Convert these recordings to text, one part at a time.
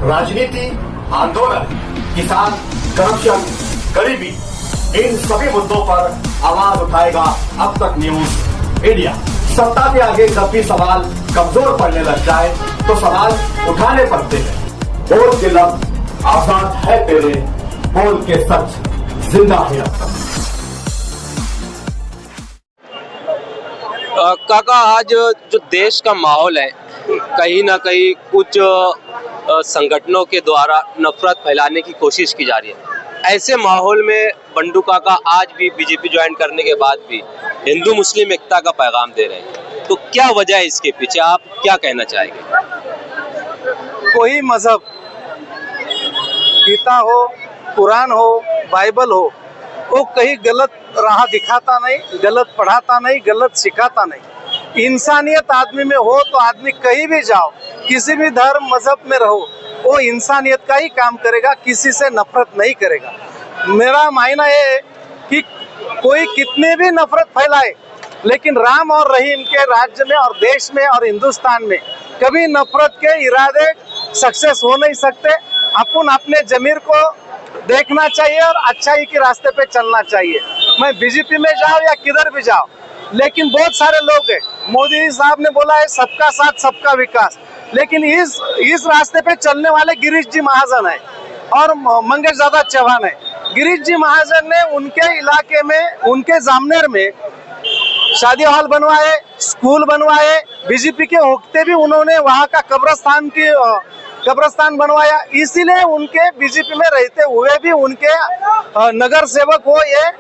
राजनीति, आंदोलन, किसान, करप्शन, गरीबी, इन सभी मुद्दों पर आवाज उठाएगा अब तक न्यूज इंडिया। सत्ता के आगे जब भी सवाल कमजोर पड़ने लग जाए तो सवाल उठाने पड़ते हैं। बोल के लफ्ज आजाद है तेरे, बोल के सच जिंदा है अब तक। काका, आज जो देश का माहौल है, कहीं ना कहीं कुछ संगठनों के द्वारा नफरत फैलाने की कोशिश की जा रही है। ऐसे माहौल में बंडू काका आज भी बीजेपी ज्वाइन करने के बाद भी हिंदू मुस्लिम एकता का पैगाम दे रहे हैं, तो क्या वजह है इसके पीछे? आप क्या कहना चाहेंगे? कोई मजहब, गीता हो, कुरान हो, बाइबल हो, वो कहीं गलत राह दिखाता नहीं, गलत पढ़ाता नहीं, गलत सिखाता नहीं। इंसानियत आदमी में हो तो आदमी कहीं भी जाओ, किसी भी धर्म मजहब में रहो, वो इंसानियत का ही काम करेगा, किसी से नफरत नहीं करेगा। मेरा मायना ये है कि कोई कितने भी नफरत फैलाए, लेकिन राम और रहीम के राज्य में और देश में और हिंदुस्तान में कभी नफरत के इरादे सक्सेस हो नहीं सकते। अपन अपने जमीर को देखना चाहिए और अच्छाई के रास्ते पे चलना चाहिए। मैं बीजेपी में जाऊं या किधर भी जाऊं, लेकिन बहुत सारे लोग हैं, मोदी साहब ने बोला है सबका साथ सबका विकास, लेकिन इस रास्ते पे चलने वाले गिरीश जी महाजन है और मंगेश दादा चौहान है। गिरीश जी महाजन ने उनके इलाके में, उनके जामनेर में शादी हॉल बनवाए, स्कूल बनवाए, बीजेपी के होते भी उन्होंने वहाँ का कब्रस्तान बनवाया। इसीलिए उनके बीजेपी में रहते हुए भी उनके नगर सेवक हो ये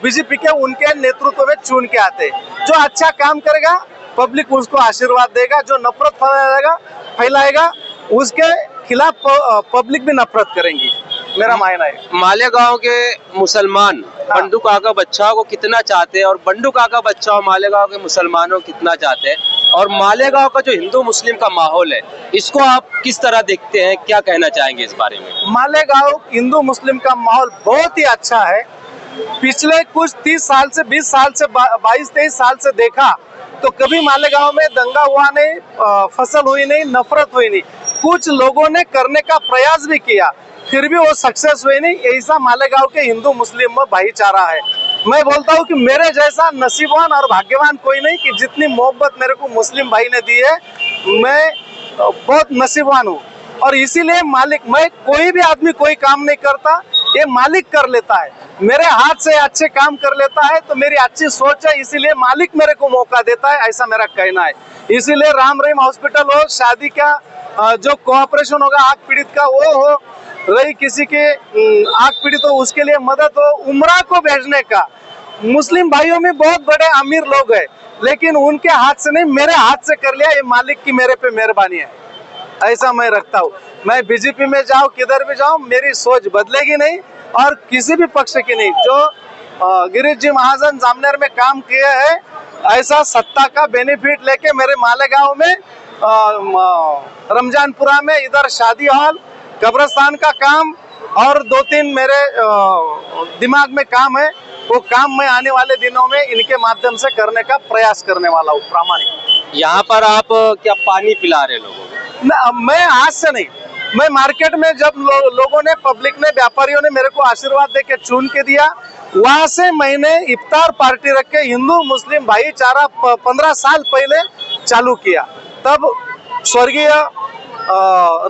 बीजेपी के उनके नेतृत्व में चुन के आते। जो अच्छा काम करेगा पब्लिक उसको आशीर्वाद देगा, जो नफरत फैलाएगा उसके खिलाफ पब्लिक भी नफरत करेंगी। मेरा मायना है। मालेगांव के मुसलमान बंडू काका बच्चाओं को कितना चाहते हैं और बंडू काका बच्चाओं मालेगांव के मुसलमानों को कितना चाहते हैं, और मालेगांव का जो हिंदू मुस्लिम का माहौल है इसको आप किस तरह देखते हैं? क्या कहना चाहेंगे इस बारे में? मालेगांव हिंदू मुस्लिम का माहौल बहुत ही अच्छा है। पिछले कुछ 30 साल से 20 साल से 22-23 साल से देखा तो कभी मालेगांव में दंगा हुआ नहीं, फसल हुई नहीं, नफरत हुई नहीं। कुछ लोगों ने करने का प्रयास भी किया, फिर भी वो सक्सेस हुए नहीं। ऐसा मालेगांव के हिंदू मुस्लिम में भाईचारा है। मैं बोलता हूँ कि मेरे जैसा नसीबवान और भाग्यवान कोई नहीं कि जितनी मोहब्बत मेरे को मुस्लिम भाई ने दी है, मैं बहुत नसीबवान हूँ। और इसीलिए मालिक, मैं कोई भी आदमी कोई काम नहीं करता, ये मालिक कर लेता है। मेरे हाथ से अच्छे काम कर लेता है तो मेरी अच्छी सोच है, इसीलिए मालिक मेरे को मौका देता है, ऐसा मेरा कहना है। इसीलिए राम रहीम हॉस्पिटल हो, शादी का जो कोऑपरेशन होगा आग पीड़ित का वो हो, रही किसी के आग पीड़ित हो उसके लिए मदद हो, उम्रा को भेजने का। मुस्लिम भाइयों में बहुत बड़े अमीर लोग हैं, लेकिन उनके हाथ से नहीं, मेरे हाथ से कर लिया। ये मालिक की मेरे पे मेहरबानी है, ऐसा मैं रखता हूँ। मैं बीजेपी में जाऊँ किधर भी जाऊँ, मेरी सोच बदलेगी नहीं और किसी भी पक्ष की नहीं। जो गिरीश जी महाजन जामनेर में काम किए हैं, ऐसा सत्ता का बेनिफिट लेके मेरे मालेगांव में रमजानपुरा में इधर शादी हॉल, कब्रस्तान का काम और 2-3 मेरे दिमाग में काम है, वो काम मैं आने वाले दिनों में इनके माध्यम से करने का प्रयास करने वाला हूँ प्रामाणिक। यहाँ पर आप क्या पानी पिला रहे लोगों को? मैं आज से नहीं, मैं मार्केट में जब लोगों ने, पब्लिक ने, व्यापारियों ने मेरे को आशीर्वाद देके चुन के दिया, वहां से मैंने इफ्तार पार्टी रख के हिंदू मुस्लिम भाईचारा 15 साल पहले चालू किया। तब स्वर्गीय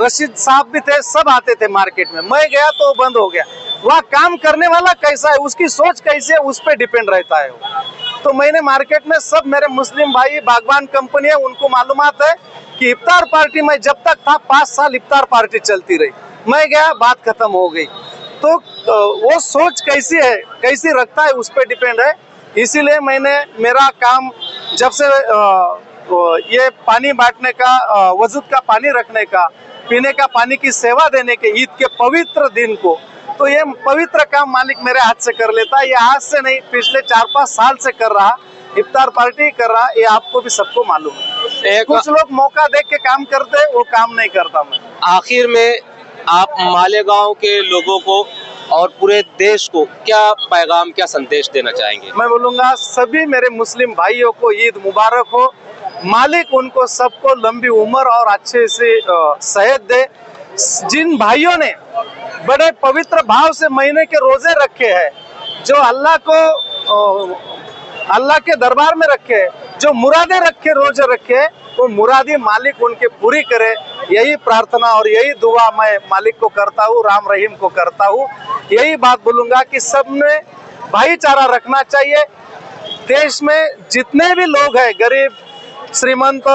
रशीद साहब भी थे, सब आते थे मार्केट में। मैं गया तो बंद हो गया। वह काम करने वाला कैसा है, उसकी सोच कैसी है, उस पर डिपेंड रहता है। तो मैंने मार्केट में सब मेरे मुस्लिम भाई, बागवान कंपनी है, उनको मालूमात है कि इफ्तार पार्टी में जब तक था 5 साल इफ्तार पार्टी चलती रही। मैं गया, बात खत्म हो गई। तो वो सोच कैसी है, कैसी रखता है, उस पर डिपेंड है। इसीलिए मैंने मेरा काम जब से ये पानी बांटने का, वजूद का पानी रखने का, पीने का पानी की सेवा देने के ईद के पवित्र दिन को, तो ये पवित्र काम मालिक मेरे हाथ से कर लेता है। ये आज से नहीं, पिछले 4-5 साल से कर रहा, इफ्तार पार्टी कर रहा। ये आपको भी सबको मालूम है। कुछ लोग मौका देख के काम करते, वो काम नहीं करता मैं। आखिर में आप मालेगांव के लोगों को और पूरे देश को क्या पैगाम, क्या संदेश देना चाहेंगे? मैं बोलूँगा सभी मेरे मुस्लिम भाइयों को ईद मुबारक हो। मालिक उनको सबको लंबी उम्र और अच्छे से सेहत दे। जिन भाइयों ने बड़े पवित्र भाव से महीने के रोजे रखे हैं, जो अल्लाह के दरबार में रखे, जो मुरादे रखे, रोजे रखे, वो मुरादी मालिक उनके पूरी करे, यही प्रार्थना और यही दुआ मैं मालिक को करता हूँ, राम रहीम को करता हूँ। यही बात बोलूंगा कि सब में भाईचारा रखना चाहिए। देश में जितने भी लोग हैं, गरीब, श्रीमंत,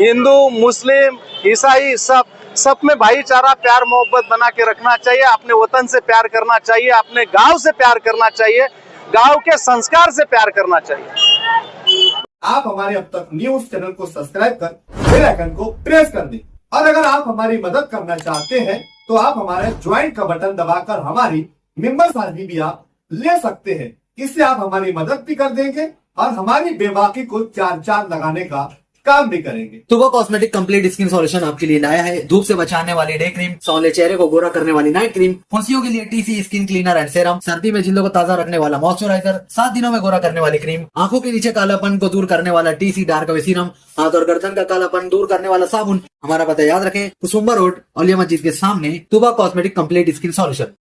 हिंदू, मुस्लिम, ईसाई, सब में भाईचारा, प्यार मोहब्बत बना के रखना चाहिए। अपने वतन से प्यार करना चाहिए, अपने गांव से प्यार करना चाहिए, गांव के संस्कार से प्यार करना चाहिए। आप हमारे अब तक न्यूज चैनल को सब्सक्राइब कर बेल आइकन को प्रेस कर दें। और अगर आप हमारी मदद करना चाहते हैं तो आप हमारे ज्वाइन का बटन दबाकर हमारी मेंबर साझी भी आप ले सकते हैं। इससे आप हमारी मदद भी कर देंगे और हमारी बेबाकी को चार चांद लगाने का काम भी करेंगे। तुबा कॉस्मेटिक कंप्लीट स्किन सॉल्यूशन आपके लिए लाया है धूप से बचाने वाली डे क्रीम, सौंदर्य चेहरे को गोरा करने वाली नाइट क्रीम, फुंसियों के लिए TC skin cleaner and serum, सर्दी में जिल्दों को ताजा रखने वाला मॉइस्चराइजर, 7 दिनों में गोरा करने वाली क्रीम, आंखों के नीचे कालापन को दूर करने वाला टीसी डार्क वे सीरम, हाथ और गर्दन का कालापन दूर करने वाला साबुन। हमारा पता याद रखें, कुसुम्बा रोड, औलिया मस्जिद के सामने, तुबा कॉस्मेटिक कंप्लीट स्किन सॉल्यूशन।